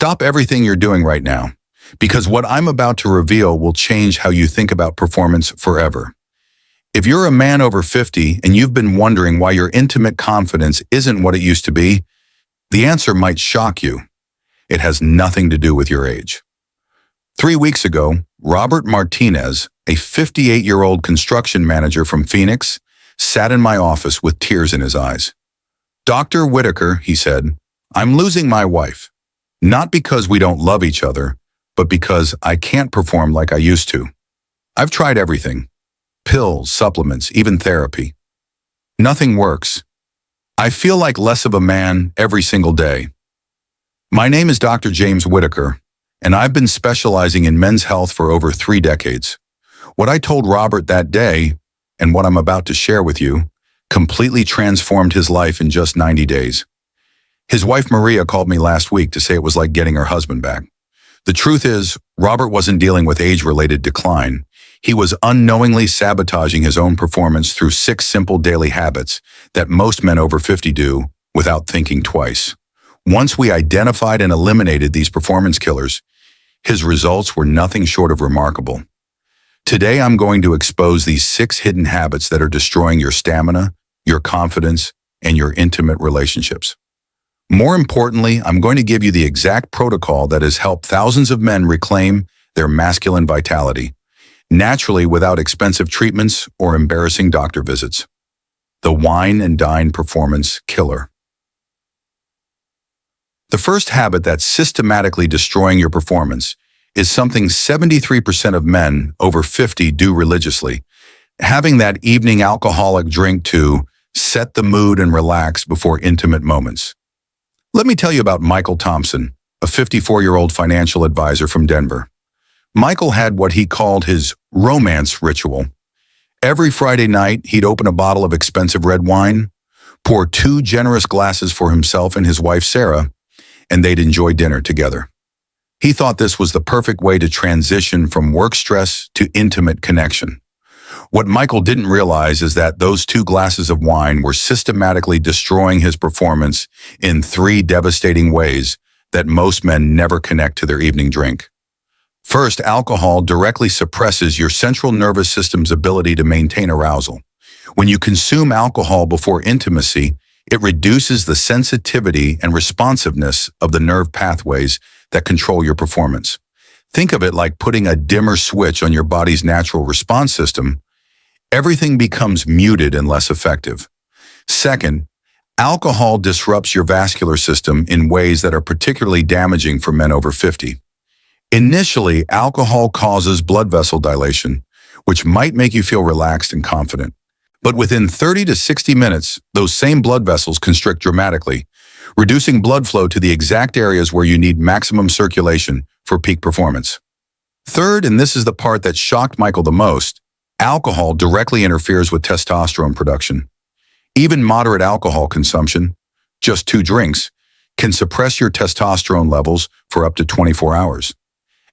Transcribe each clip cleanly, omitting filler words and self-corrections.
Stop everything you're doing right now, because what I'm about to reveal will change how you think about performance forever. If you're a man over 50 and you've been wondering why your intimate confidence isn't what it used to be, the answer might shock you. It has nothing to do with your age. 3 weeks ago, Robert Martinez, a 58-year-old construction manager from Phoenix, sat in my office with tears in his eyes. "Dr. Whitaker," he said, "I'm losing my wife. Not because we don't love each other, but because I can't perform like I used to. I've tried everything. Pills, supplements, even therapy. Nothing works. I feel like less of a man every single day." My name is Dr. James Whitaker, and I've been specializing in men's health for over 3 decades. What I told Robert that day, and what I'm about to share with you, completely transformed his life in just 90 days. His wife Maria called me last week to say it was like getting her husband back. The truth is, Robert wasn't dealing with age-related decline. He was unknowingly sabotaging his own performance through 6 simple daily habits that most men over 50 do without thinking twice. Once we identified and eliminated these performance killers, his results were nothing short of remarkable. Today, I'm going to expose these 6 hidden habits that are destroying your stamina, your confidence, and your intimate relationships. More importantly, I'm going to give you the exact protocol that has helped thousands of men reclaim their masculine vitality, naturally without expensive treatments or embarrassing doctor visits. The wine and dine performance killer. The first habit that's systematically destroying your performance is something 73% of men over 50 do religiously, having that evening alcoholic drink to set the mood and relax before intimate moments. Let me tell you about Michael Thompson, a 54-year-old financial advisor from Denver. Michael had what he called his romance ritual. Every Friday night, he'd open a bottle of expensive red wine, pour 2 generous glasses for himself and his wife Sarah, and they'd enjoy dinner together. He thought this was the perfect way to transition from work stress to intimate connection. What Michael didn't realize is that those 2 glasses of wine were systematically destroying his performance in 3 devastating ways that most men never connect to their evening drink. First, alcohol directly suppresses your central nervous system's ability to maintain arousal. When you consume alcohol before intimacy, it reduces the sensitivity and responsiveness of the nerve pathways that control your performance. Think of it like putting a dimmer switch on your body's natural response system. Everything becomes muted and less effective. Second, alcohol disrupts your vascular system in ways that are particularly damaging for men over 50. Initially, alcohol causes blood vessel dilation, which might make you feel relaxed and confident. But within 30 to 60 minutes, those same blood vessels constrict dramatically, reducing blood flow to the exact areas where you need maximum circulation for peak performance. Third, and this is the part that shocked Michael the most, alcohol directly interferes with testosterone production. Even moderate alcohol consumption, just 2 drinks, can suppress your testosterone levels for up to 24 hours.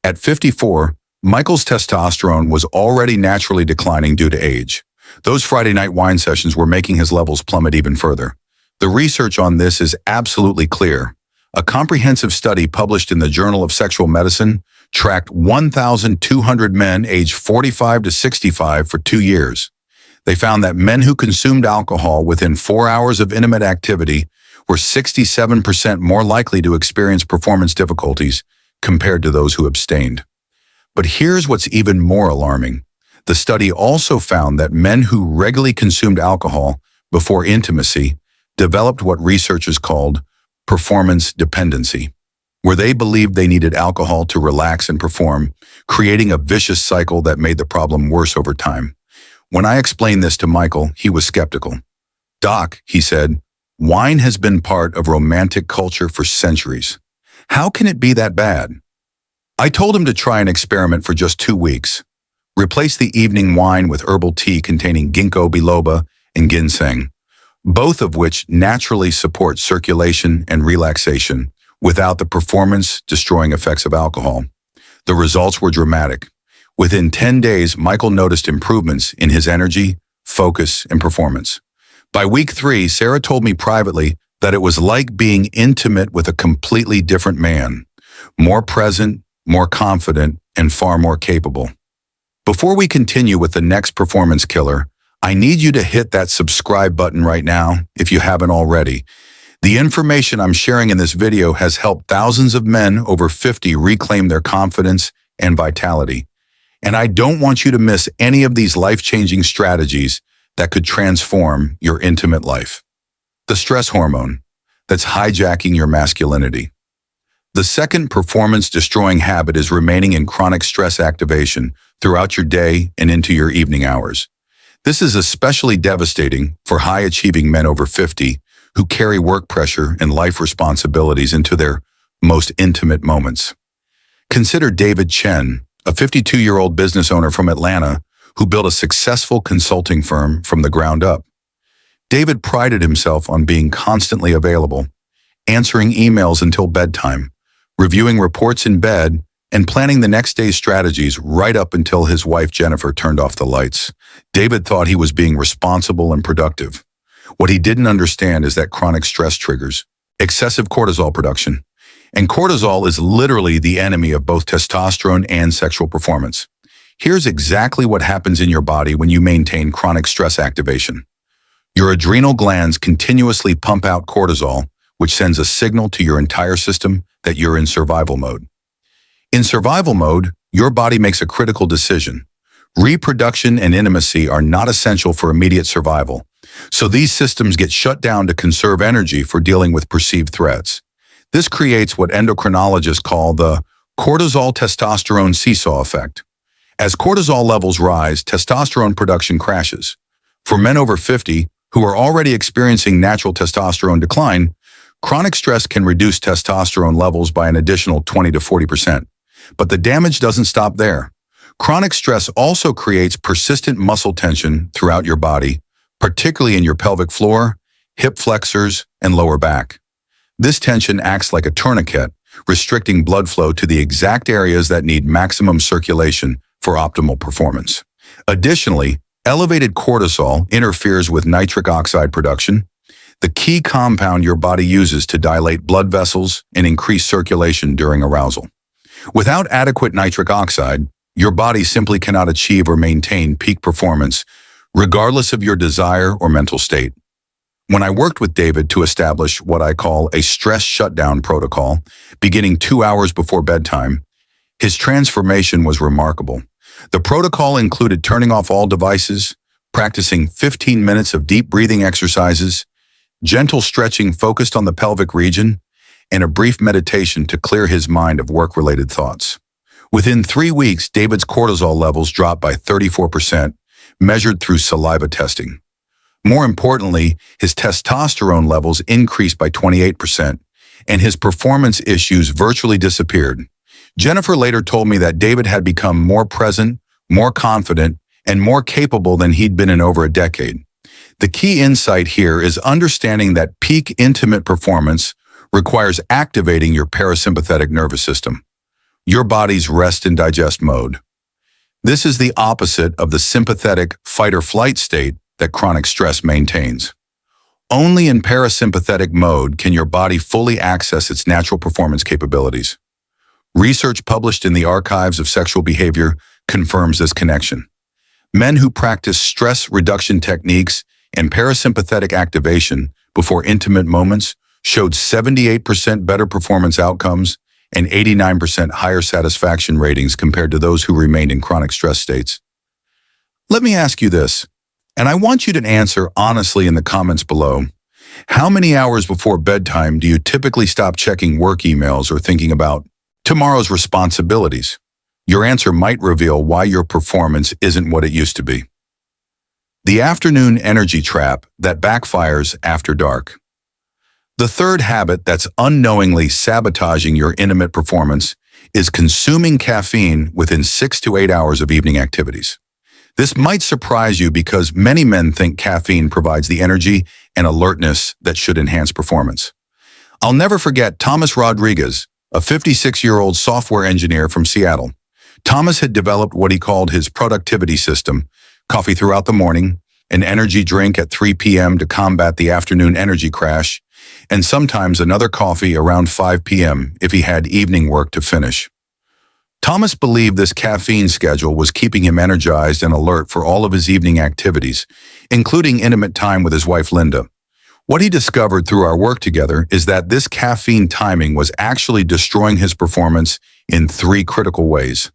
At 54, Michael's testosterone was already naturally declining due to age. Those Friday night wine sessions were making his levels plummet even further. The research on this is absolutely clear. A comprehensive study published in the Journal of Sexual Medicine tracked 1,200 men aged 45 to 65 for 2 years. They found that men who consumed alcohol within 4 hours of intimate activity were 67% more likely to experience performance difficulties compared to those who abstained. But here's what's even more alarming. The study also found that men who regularly consumed alcohol before intimacy developed what researchers called performance dependency, where they believed they needed alcohol to relax and perform, creating a vicious cycle that made the problem worse over time. When I explained this to Michael, he was skeptical. "Doc," he said, "wine has been part of romantic culture for centuries. How can it be that bad?" I told him to try an experiment for just 2 weeks. Replace the evening wine with herbal tea containing ginkgo biloba and ginseng, both of which naturally support circulation and relaxation without the performance-destroying effects of alcohol. The results were dramatic. Within 10 days, Michael noticed improvements in his energy, focus, and performance. By week 3, Sarah told me privately that it was like being intimate with a completely different man. more present, more confident, and far more capable. Before we continue with the next performance killer, I need you to hit that subscribe button right now if you haven't already. The information I'm sharing in this video has helped thousands of men over 50 reclaim their confidence and vitality. And I don't want you to miss any of these life-changing strategies that could transform your intimate life. The stress hormone that's hijacking your masculinity. The second performance-destroying habit is remaining in chronic stress activation throughout your day and into your evening hours. This is especially devastating for high-achieving men over 50 who carry work pressure and life responsibilities into their most intimate moments. Consider David Chen, a 52-year-old business owner from Atlanta who built a successful consulting firm from the ground up. David prided himself on being constantly available, answering emails until bedtime, reviewing reports in bed, and planning the next day's strategies right up until his wife Jennifer turned off the lights. David thought he was being responsible and productive. What he didn't understand is that chronic stress triggers excessive cortisol production. And cortisol is literally the enemy of both testosterone and sexual performance. Here's exactly what happens in your body when you maintain chronic stress activation. Your adrenal glands continuously pump out cortisol, which sends a signal to your entire system that you're in survival mode. In survival mode, your body makes a critical decision. Reproduction and intimacy are not essential for immediate survival, so these systems get shut down to conserve energy for dealing with perceived threats. This creates what endocrinologists call the cortisol-testosterone seesaw effect. As cortisol levels rise, testosterone production crashes. For men over 50 who are already experiencing natural testosterone decline, chronic stress can reduce testosterone levels by an additional 20 to 40%. But the damage doesn't stop there. Chronic stress also creates persistent muscle tension throughout your body, particularly in your pelvic floor, hip flexors, and lower back. This tension acts like a tourniquet, restricting blood flow to the exact areas that need maximum circulation for optimal performance. Additionally, elevated cortisol interferes with nitric oxide production, the key compound your body uses to dilate blood vessels and increase circulation during arousal. Without adequate nitric oxide, your body simply cannot achieve or maintain peak performance, regardless of your desire or mental state. When I worked with David to establish what I call a stress shutdown protocol, beginning 2 hours before bedtime, his transformation was remarkable. The protocol included turning off all devices, practicing 15 minutes of deep breathing exercises, gentle stretching focused on the pelvic region, and a brief meditation to clear his mind of work-related thoughts. Within 3 weeks, David's cortisol levels dropped by 34%, measured through saliva testing. More importantly, his testosterone levels increased by 28%, and his performance issues virtually disappeared. Jennifer later told me that David had become more present, more confident, and more capable than he'd been in over a decade. The key insight here is understanding that peak intimate performance requires activating your parasympathetic nervous system, your body's rest and digest mode. This is the opposite of the sympathetic fight-or-flight state that chronic stress maintains. Only in parasympathetic mode can your body fully access its natural performance capabilities. Research published in the Archives of Sexual Behavior confirms this connection. Men who practice stress reduction techniques and parasympathetic activation before intimate moments showed 78% better performance outcomes and 89% higher satisfaction ratings compared to those who remained in chronic stress states. Let me ask you this, and I want you to answer honestly in the comments below. How many hours before bedtime do you typically stop checking work emails or thinking about tomorrow's responsibilities? Your answer might reveal why your performance isn't what it used to be. The afternoon energy trap that backfires after dark. The third habit that's unknowingly sabotaging your intimate performance is consuming caffeine within 6 to 8 hours of evening activities. This might surprise you because many men think caffeine provides the energy and alertness that should enhance performance. I'll never forget Thomas Rodriguez, a 56-year-old software engineer from Seattle. Thomas had developed what he called his productivity system: coffee throughout the morning, an energy drink at 3 p.m. to combat the afternoon energy crash, and sometimes another coffee around 5 p.m. if he had evening work to finish. Thomas believed this caffeine schedule was keeping him energized and alert for all of his evening activities, including intimate time with his wife Linda. What he discovered through our work together is that this caffeine timing was actually destroying his performance in 3 critical ways.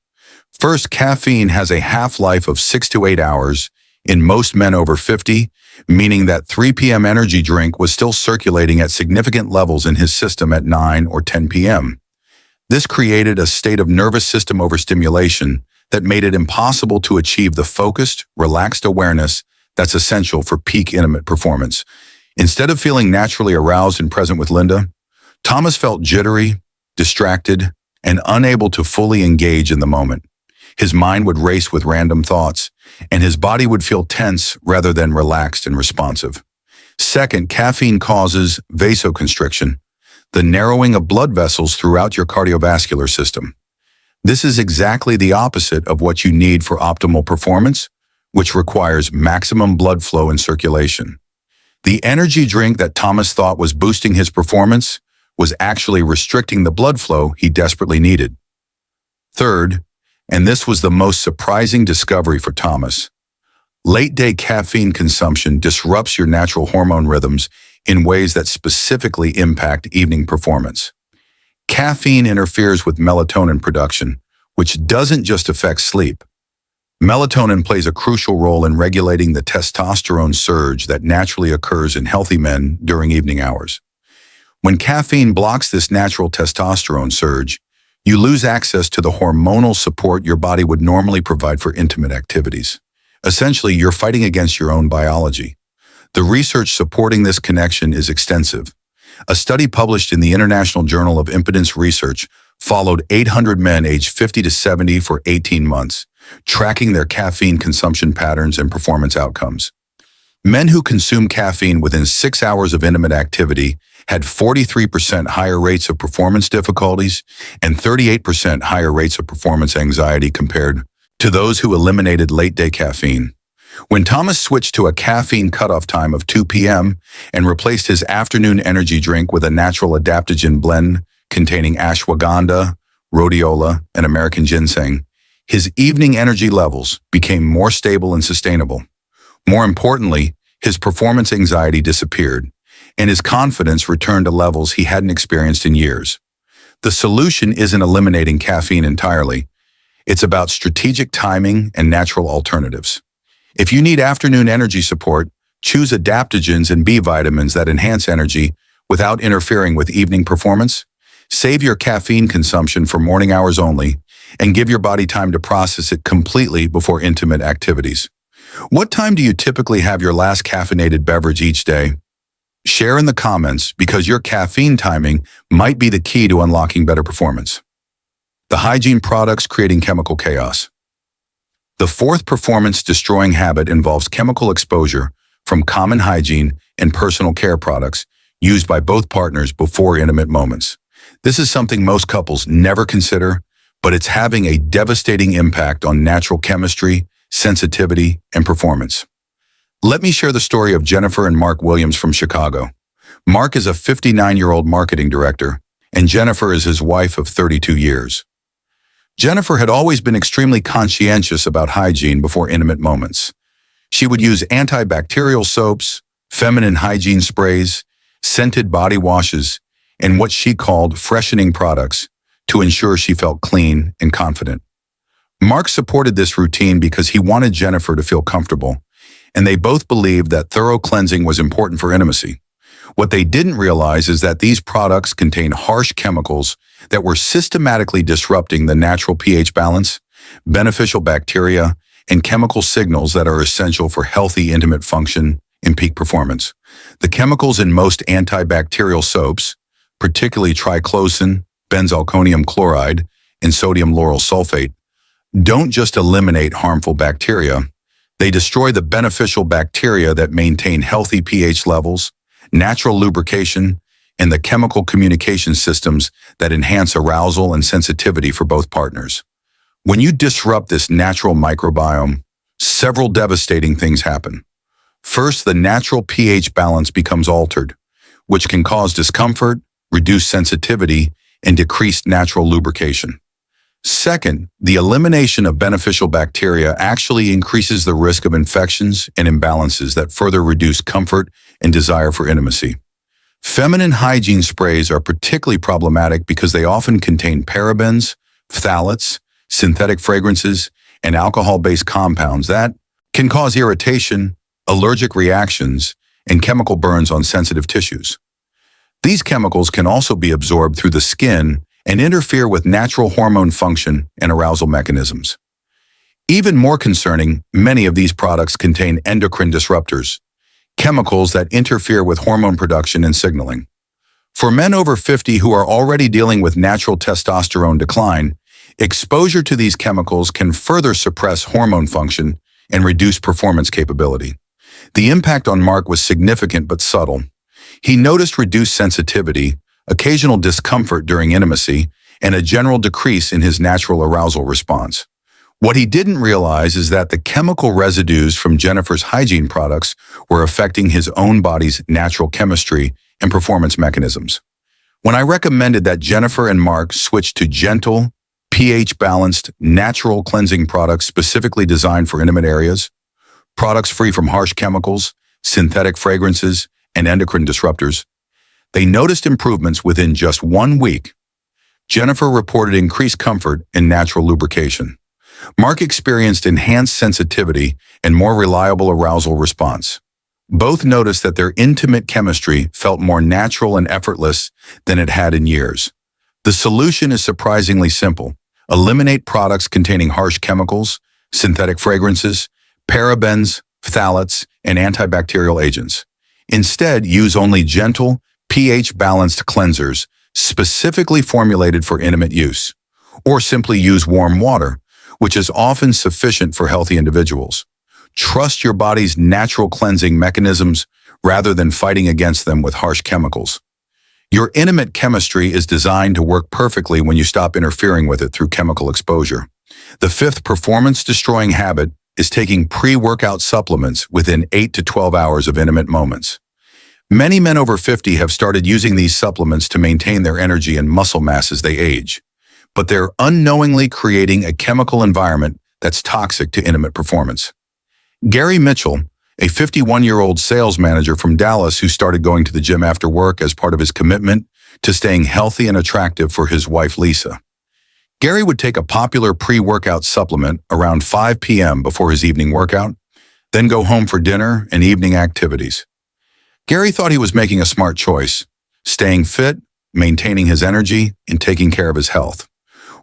First, caffeine has a half-life of 6 to 8 hours in most men over 50, meaning that 3 p.m. energy drink was still circulating at significant levels in his system at 9 or 10 p.m. This created a state of nervous system overstimulation that made it impossible to achieve the focused, relaxed awareness that's essential for peak intimate performance. Instead of feeling naturally aroused and present with Linda, Thomas felt jittery, distracted, and unable to fully engage in the moment. His mind would race with random thoughts, and his body would feel tense rather than relaxed and responsive. Second, caffeine causes vasoconstriction, the narrowing of blood vessels throughout your cardiovascular system. This is exactly the opposite of what you need for optimal performance, which requires maximum blood flow and circulation. The energy drink that Thomas thought was boosting his performance was actually restricting the blood flow he desperately needed. Third, and this was the most surprising discovery for Thomas, late-day caffeine consumption disrupts your natural hormone rhythms in ways that specifically impact evening performance. Caffeine interferes with melatonin production, which doesn't just affect sleep. Melatonin plays a crucial role in regulating the testosterone surge that naturally occurs in healthy men during evening hours. When caffeine blocks this natural testosterone surge, you lose access to the hormonal support your body would normally provide for intimate activities. Essentially, you're fighting against your own biology. The research supporting this connection is extensive. A study published in the International Journal of Impedance Research followed 800 men aged 50 to 70 for 18 months, tracking their caffeine consumption patterns and performance outcomes. Men who consumed caffeine within 6 hours of intimate activity had 43% higher rates of performance difficulties and 38% higher rates of performance anxiety compared to those who eliminated late-day caffeine. When Thomas switched to a caffeine cutoff time of 2 p.m. and replaced his afternoon energy drink with a natural adaptogen blend containing ashwagandha, rhodiola, and American ginseng, his evening energy levels became more stable and sustainable. More importantly, his performance anxiety disappeared, and his confidence returned to levels he hadn't experienced in years. The solution isn't eliminating caffeine entirely. It's about strategic timing and natural alternatives. If you need afternoon energy support, choose adaptogens and B vitamins that enhance energy without interfering with evening performance. Save your caffeine consumption for morning hours only, and give your body time to process it completely before intimate activities. What time do you typically have your last caffeinated beverage each day? Share in the comments, because your caffeine timing might be the key to unlocking better performance. The hygiene products creating chemical chaos. The fourth performance-destroying habit involves chemical exposure from common hygiene and personal care products used by both partners before intimate moments. This is something most couples never consider, but it's having a devastating impact on natural chemistry, sensitivity, and performance. Let me share the story of Jennifer and Mark Williams from Chicago. Mark is a 59-year-old marketing director, and Jennifer is his wife of 32 years. Jennifer had always been extremely conscientious about hygiene before intimate moments. She would use antibacterial soaps, feminine hygiene sprays, scented body washes, and what she called freshening products to ensure she felt clean and confident. Mark supported this routine because he wanted Jennifer to feel comfortable, and they both believed that thorough cleansing was important for intimacy. What they didn't realize is that these products contain harsh chemicals that were systematically disrupting the natural pH balance, beneficial bacteria, and chemical signals that are essential for healthy intimate function and peak performance. The chemicals in most antibacterial soaps, particularly triclosan, benzalkonium chloride, and sodium lauryl sulfate, don't just eliminate harmful bacteria, they destroy the beneficial bacteria that maintain healthy pH levels, natural lubrication, and the chemical communication systems that enhance arousal and sensitivity for both partners. When you disrupt this natural microbiome, several devastating things happen. First, the natural pH balance becomes altered, which can cause discomfort, reduce sensitivity, and decrease natural lubrication. Second, the elimination of beneficial bacteria actually increases the risk of infections and imbalances that further reduce comfort and desire for intimacy. Feminine hygiene sprays are particularly problematic because they often contain parabens, phthalates, synthetic fragrances, and alcohol-based compounds that can cause irritation, allergic reactions, and chemical burns on sensitive tissues. These chemicals can also be absorbed through the skin and interfere with natural hormone function and arousal mechanisms. Even more concerning, many of these products contain endocrine disruptors, chemicals that interfere with hormone production and signaling. For men over 50 who are already dealing with natural testosterone decline, exposure to these chemicals can further suppress hormone function and reduce performance capability. The impact on Mark was significant but subtle. He noticed reduced sensitivity, occasional discomfort during intimacy, and a general decrease in his natural arousal response. What he didn't realize is that the chemical residues from Jennifer's hygiene products were affecting his own body's natural chemistry and performance mechanisms. When I recommended that Jennifer and Mark switch to gentle, pH-balanced, natural cleansing products specifically designed for intimate areas, products free from harsh chemicals, synthetic fragrances, and endocrine disruptors, they noticed improvements within just 1 week. Jennifer reported increased comfort and natural lubrication. Mark experienced enhanced sensitivity and more reliable arousal response. Both noticed that their intimate chemistry felt more natural and effortless than it had in years. The solution is surprisingly simple. Eliminate products containing harsh chemicals, synthetic fragrances, parabens, phthalates, and antibacterial agents. Instead, use only gentle, pH-balanced cleansers specifically formulated for intimate use, or simply use warm water, which is often sufficient for healthy individuals. Trust your body's natural cleansing mechanisms rather than fighting against them with harsh chemicals. Your intimate chemistry is designed to work perfectly when you stop interfering with it through chemical exposure. The fifth performance-destroying habit is taking pre-workout supplements within 8 to 12 hours of intimate moments. Many men over 50 have started using these supplements to maintain their energy and muscle mass as they age, but they're unknowingly creating a chemical environment that's toxic to intimate performance. Gary Mitchell, a 51-year-old sales manager from Dallas who started going to the gym after work as part of his commitment to staying healthy and attractive for his wife, Lisa. Gary would take a popular pre-workout supplement around 5 p.m. before his evening workout, then go home for dinner and evening activities. Gary thought he was making a smart choice, staying fit, maintaining his energy, and taking care of his health.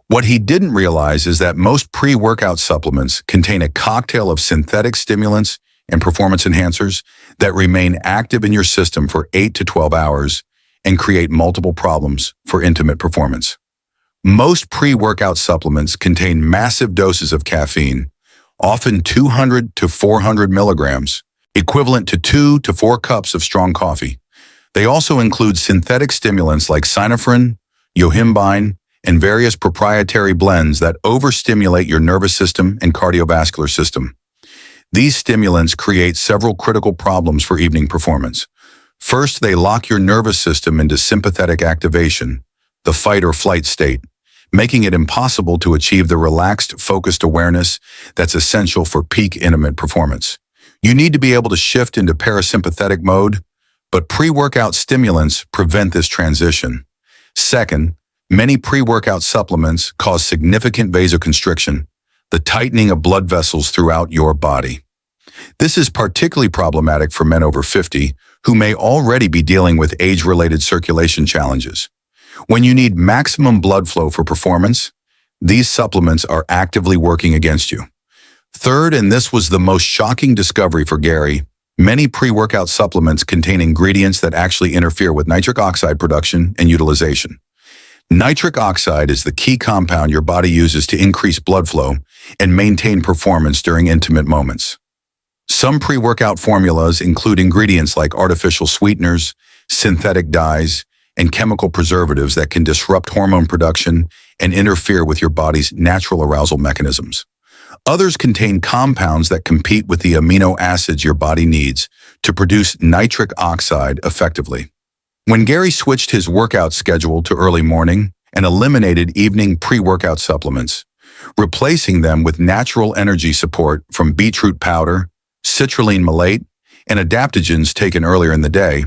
What he didn't realize is that most pre-workout supplements contain a cocktail of synthetic stimulants and performance enhancers that remain active in your system for 8 to 12 hours and create multiple problems for intimate performance. Most pre-workout supplements contain massive doses of caffeine, often 200 to 400 milligrams, equivalent to 2 to 4 cups of strong coffee. They also include synthetic stimulants like synephrine, yohimbine, and various proprietary blends that overstimulate your nervous system and cardiovascular system. These stimulants create several critical problems for evening performance. First, they lock your nervous system into sympathetic activation, the fight or flight state, making it impossible to achieve the relaxed, focused awareness that's essential for peak intimate performance. You need to be able to shift into parasympathetic mode, but pre-workout stimulants prevent this transition. Second, many pre-workout supplements cause significant vasoconstriction, the tightening of blood vessels throughout your body. This is particularly problematic for men over 50 who may already be dealing with age-related circulation challenges. When you need maximum blood flow for performance, these supplements are actively working against you. Third, and this was the most shocking discovery for Gary, many pre-workout supplements contain ingredients that actually interfere with nitric oxide production and utilization. Nitric oxide is the key compound your body uses to increase blood flow and maintain performance during intimate moments. Some pre-workout formulas include ingredients like artificial sweeteners, synthetic dyes, and chemical preservatives that can disrupt hormone production and interfere with your body's natural arousal mechanisms. Others contain compounds that compete with the amino acids your body needs to produce nitric oxide effectively. When Gary switched his workout schedule to early morning and eliminated evening pre-workout supplements, replacing them with natural energy support from beetroot powder, citrulline malate, and adaptogens taken earlier in the day,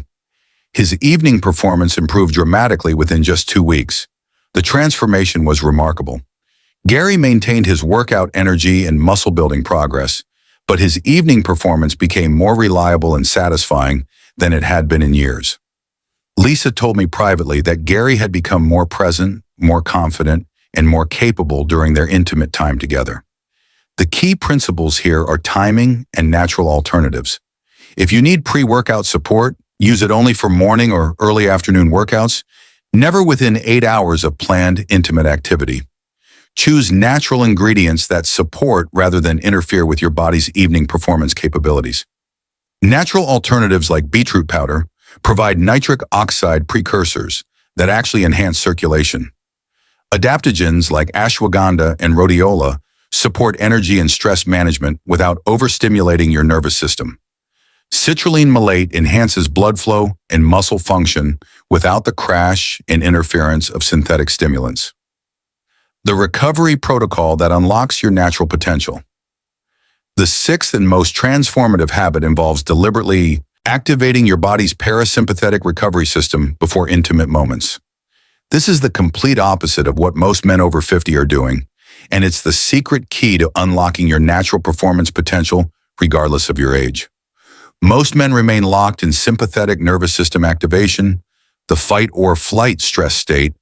his evening performance improved dramatically within just 2 weeks. The transformation was remarkable. Gary maintained his workout energy and muscle-building progress, but his evening performance became more reliable and satisfying than it had been in years. Lisa told me privately that Gary had become more present, more confident, and more capable during their intimate time together. The key principles here are timing and natural alternatives. If you need pre-workout support, use it only for morning or early afternoon workouts, never within 8 hours of planned intimate activity. Choose natural ingredients that support rather than interfere with your body's evening performance capabilities. Natural alternatives like beetroot powder provide nitric oxide precursors that actually enhance circulation. Adaptogens like ashwagandha and rhodiola support energy and stress management without overstimulating your nervous system. Citrulline malate enhances blood flow and muscle function without the crash and interference of synthetic stimulants. The recovery protocol that unlocks your natural potential. The sixth and most transformative habit involves deliberately activating your body's parasympathetic recovery system before intimate moments. This is the complete opposite of what most men over 50 are doing, and it's the secret key to unlocking your natural performance potential regardless of your age. Most men remain locked in sympathetic nervous system activation, the fight or flight stress state,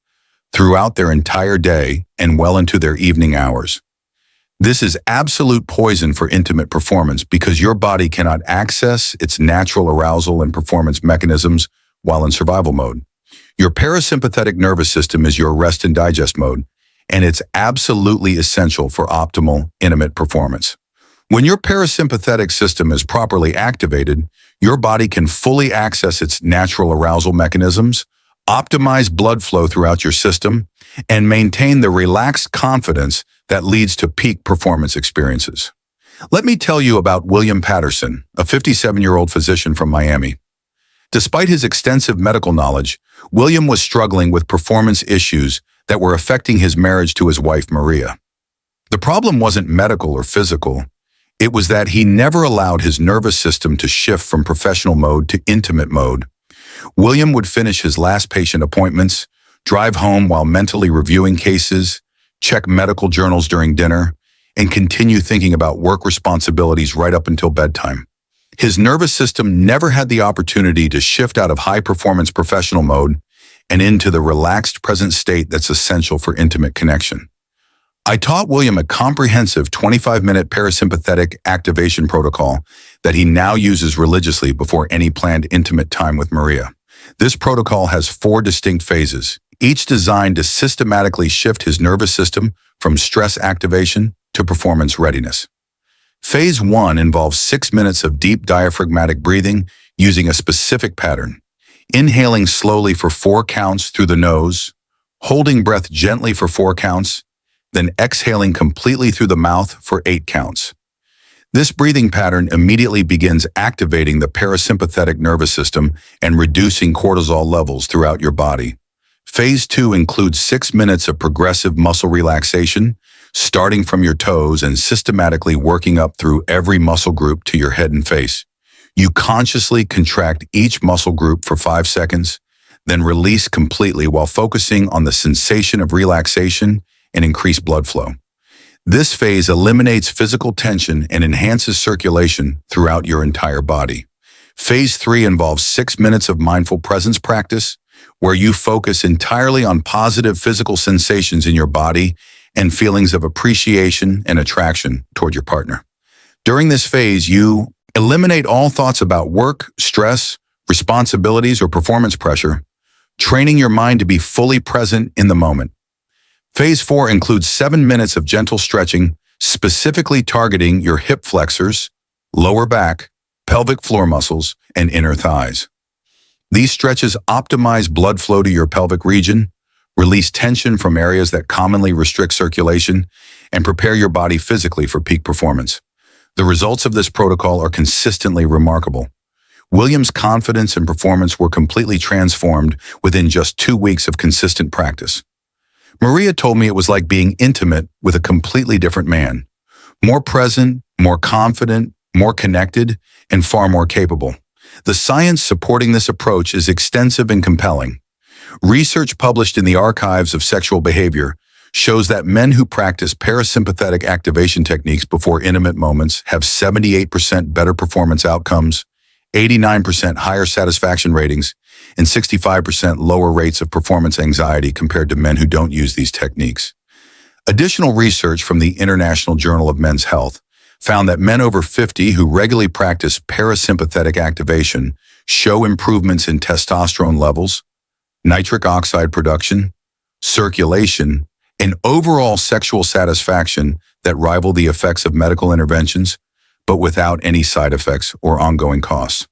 throughout their entire day and well into their evening hours. This is absolute poison for intimate performance because your body cannot access its natural arousal and performance mechanisms while in survival mode. Your parasympathetic nervous system is your rest and digest mode, and it's absolutely essential for optimal, intimate performance. When your parasympathetic system is properly activated, your body can fully access its natural arousal mechanisms, optimize blood flow throughout your system, and maintain the relaxed confidence that leads to peak performance experiences. Let me tell you about William Patterson, a 57-year-old physician from Miami. Despite his extensive medical knowledge, William was struggling with performance issues that were affecting his marriage to his wife, Maria. The problem wasn't medical or physical. It was that he never allowed his nervous system to shift from professional mode to intimate mode. William would finish his last patient appointments, drive home while mentally reviewing cases, check medical journals during dinner, and continue thinking about work responsibilities right up until bedtime. His nervous system never had the opportunity to shift out of high-performance professional mode and into the relaxed present state that's essential for intimate connection. I taught William a comprehensive 25-minute parasympathetic activation protocol that he now uses religiously before any planned intimate time with Maria. This protocol has 4 distinct phases, each designed to systematically shift his nervous system from stress activation to performance readiness. Phase 1 involves 6 minutes of deep diaphragmatic breathing using a specific pattern, inhaling slowly for 4 counts through the nose, holding breath gently for 4 counts, then exhaling completely through the mouth for 8 counts. This breathing pattern immediately begins activating the parasympathetic nervous system and reducing cortisol levels throughout your body. Phase 2 includes 6 minutes of progressive muscle relaxation, starting from your toes and systematically working up through every muscle group to your head and face. You consciously contract each muscle group for 5 seconds, then release completely while focusing on the sensation of relaxation and increased blood flow. This phase eliminates physical tension and enhances circulation throughout your entire body. Phase 3 involves 6 minutes of mindful presence practice, where you focus entirely on positive physical sensations in your body and feelings of appreciation and attraction toward your partner. During this phase, you eliminate all thoughts about work, stress, responsibilities, or performance pressure, training your mind to be fully present in the moment. Phase 4 includes 7 minutes of gentle stretching, specifically targeting your hip flexors, lower back, pelvic floor muscles, and inner thighs. These stretches optimize blood flow to your pelvic region, release tension from areas that commonly restrict circulation, and prepare your body physically for peak performance. The results of this protocol are consistently remarkable. William's confidence and performance were completely transformed within just 2 weeks of consistent practice. Maria told me it was like being intimate with a completely different man. More present, more confident, more connected, and far more capable. The science supporting this approach is extensive and compelling. Research published in the Archives of Sexual Behavior shows that men who practice parasympathetic activation techniques before intimate moments have 78% better performance outcomes, 89% higher satisfaction ratings, and 65% lower rates of performance anxiety compared to men who don't use these techniques. Additional research from the International Journal of Men's Health found that men over 50 who regularly practice parasympathetic activation show improvements in testosterone levels, nitric oxide production, circulation, and overall sexual satisfaction that rival the effects of medical interventions, but without any side effects or ongoing costs.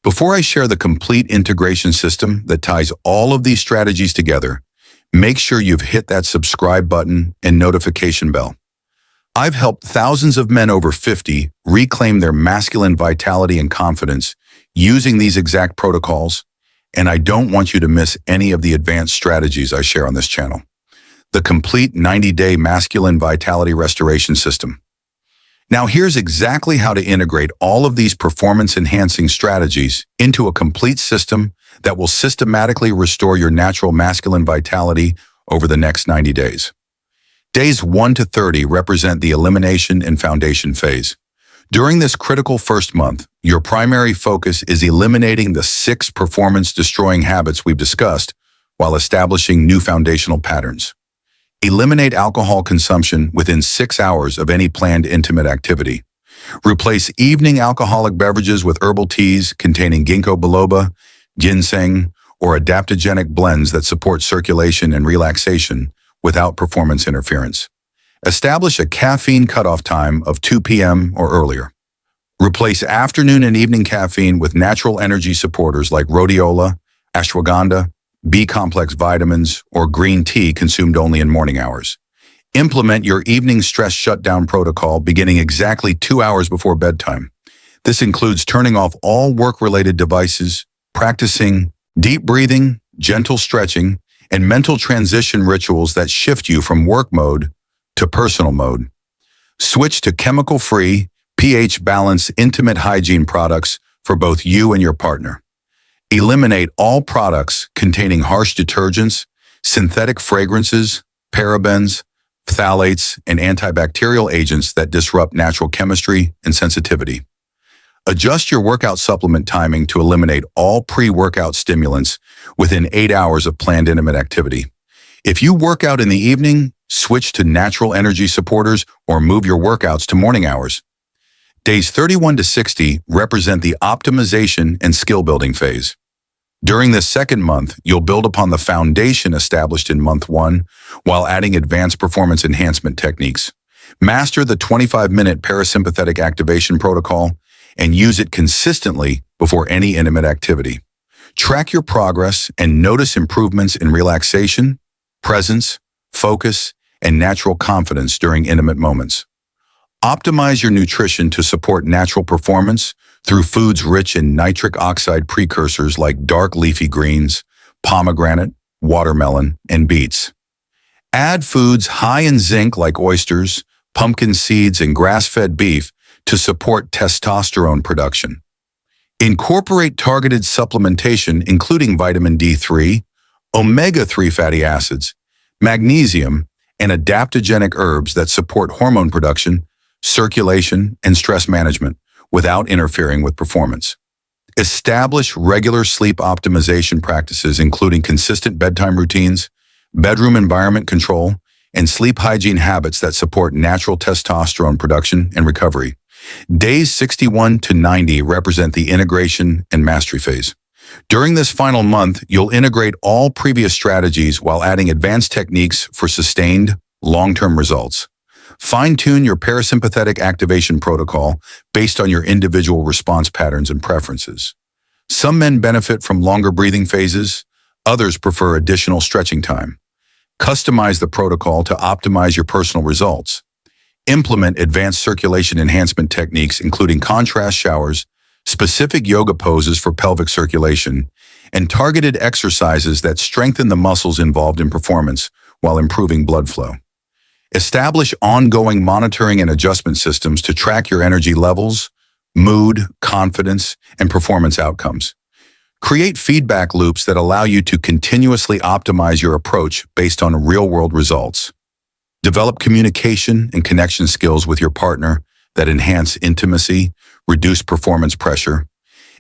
Before I share the complete integration system that ties all of these strategies together, make sure you've hit that subscribe button and notification bell. I've helped thousands of men over 50 reclaim their masculine vitality and confidence using these exact protocols, and I don't want you to miss any of the advanced strategies I share on this channel. The complete 90-day masculine vitality restoration system. Now here's exactly how to integrate all of these performance-enhancing strategies into a complete system that will systematically restore your natural masculine vitality over the next 90 days. Days 1 to 30 represent the elimination and foundation phase. During this critical first month, your primary focus is eliminating the 6 performance-destroying habits we've discussed while establishing new foundational patterns. Eliminate alcohol consumption within 6 hours of any planned intimate activity. Replace evening alcoholic beverages with herbal teas containing ginkgo biloba, ginseng, or adaptogenic blends that support circulation and relaxation without performance interference. Establish a caffeine cutoff time of 2 p.m. or earlier. Replace afternoon and evening caffeine with natural energy supporters like rhodiola, ashwagandha, B-complex vitamins, or green tea consumed only in morning hours. Implement your evening stress shutdown protocol beginning exactly 2 hours before bedtime. This includes turning off all work-related devices, practicing deep breathing, gentle stretching, and mental transition rituals that shift you from work mode to personal mode. Switch to chemical-free, pH-balanced intimate hygiene products for both you and your partner. Eliminate all products containing harsh detergents, synthetic fragrances, parabens, phthalates, and antibacterial agents that disrupt natural chemistry and sensitivity. Adjust your workout supplement timing to eliminate all pre-workout stimulants within 8 hours of planned intimate activity. If you work out in the evening, switch to natural energy supporters or move your workouts to morning hours. Days 31 to 60 represent the optimization and skill-building phase. During this second month, you'll build upon the foundation established in month 1 while adding advanced performance enhancement techniques. Master the 25-minute parasympathetic activation protocol and use it consistently before any intimate activity. Track your progress and notice improvements in relaxation, presence, focus, and natural confidence during intimate moments. Optimize your nutrition to support natural performance through foods rich in nitric oxide precursors like dark leafy greens, pomegranate, watermelon, and beets. Add foods high in zinc like oysters, pumpkin seeds, and grass-fed beef to support testosterone production. Incorporate targeted supplementation including vitamin D3, omega-3 fatty acids, magnesium, and adaptogenic herbs that support hormone production, circulation, and stress management without interfering with performance. Establish regular sleep optimization practices including consistent bedtime routines, bedroom environment control, and sleep hygiene habits that support natural testosterone production and recovery. Days 61 to 90 represent the integration and mastery phase. During this final month, you'll integrate all previous strategies while adding advanced techniques for sustained, long-term results. Fine-tune your parasympathetic activation protocol based on your individual response patterns and preferences. Some men benefit from longer breathing phases, others prefer additional stretching time. Customize the protocol to optimize your personal results. Implement advanced circulation enhancement techniques including contrast showers, specific yoga poses for pelvic circulation, and targeted exercises that strengthen the muscles involved in performance while improving blood flow. Establish ongoing monitoring and adjustment systems to track your energy levels, mood, confidence, and performance outcomes. Create feedback loops that allow you to continuously optimize your approach based on real-world results. Develop communication and connection skills with your partner that enhance intimacy, reduce performance pressure,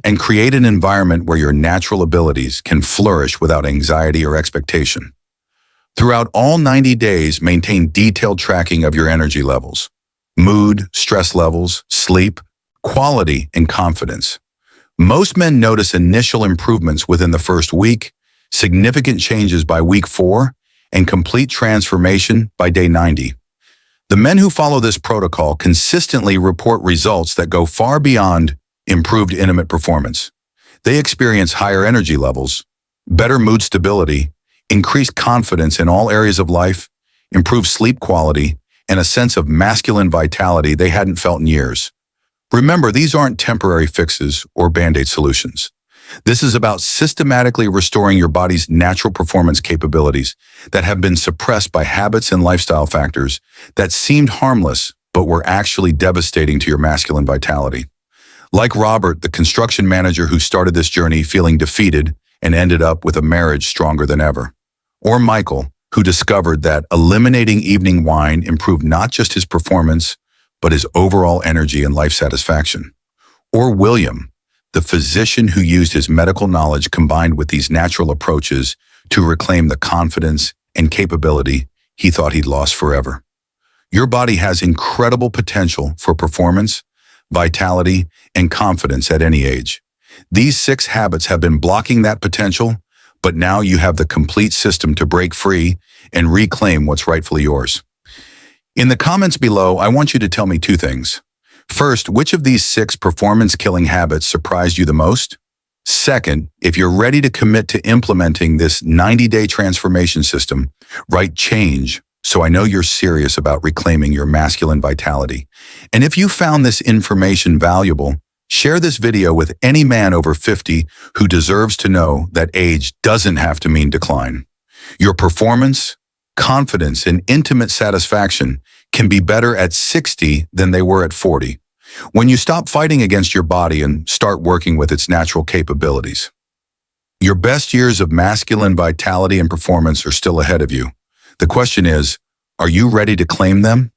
and create an environment where your natural abilities can flourish without anxiety or expectation. Throughout all 90 days, maintain detailed tracking of your energy levels, mood, stress levels, sleep, quality, and confidence. Most men notice initial improvements within the first week, significant changes by week 4, and complete transformation by day 90. The men who follow this protocol consistently report results that go far beyond improved intimate performance. They experience higher energy levels, better mood stability, increased confidence in all areas of life, improved sleep quality, and a sense of masculine vitality they hadn't felt in years. Remember, these aren't temporary fixes or band-aid solutions. This is about systematically restoring your body's natural performance capabilities that have been suppressed by habits and lifestyle factors that seemed harmless but were actually devastating to your masculine vitality. Like Robert, the construction manager who started this journey feeling defeated and ended up with a marriage stronger than ever. Or Michael, who discovered that eliminating evening wine improved not just his performance, but his overall energy and life satisfaction. Or William, the physician who used his medical knowledge combined with these natural approaches to reclaim the confidence and capability he thought he'd lost forever. Your body has incredible potential for performance, vitality, and confidence at any age. These 6 habits have been blocking that potential, but now you have the complete system to break free and reclaim what's rightfully yours. In the comments below, I want you to tell me 2 things. First, which of these 6 performance-killing habits surprised you the most? Second, if you're ready to commit to implementing this 90-day transformation system, write change so I know you're serious about reclaiming your masculine vitality. And if you found this information valuable, share this video with any man over 50 who deserves to know that age doesn't have to mean decline. Your performance, confidence, and intimate satisfaction can be better at 60 than they were at 40, when you stop fighting against your body and start working with its natural capabilities. Your best years of masculine vitality and performance are still ahead of you. The question is, are you ready to claim them?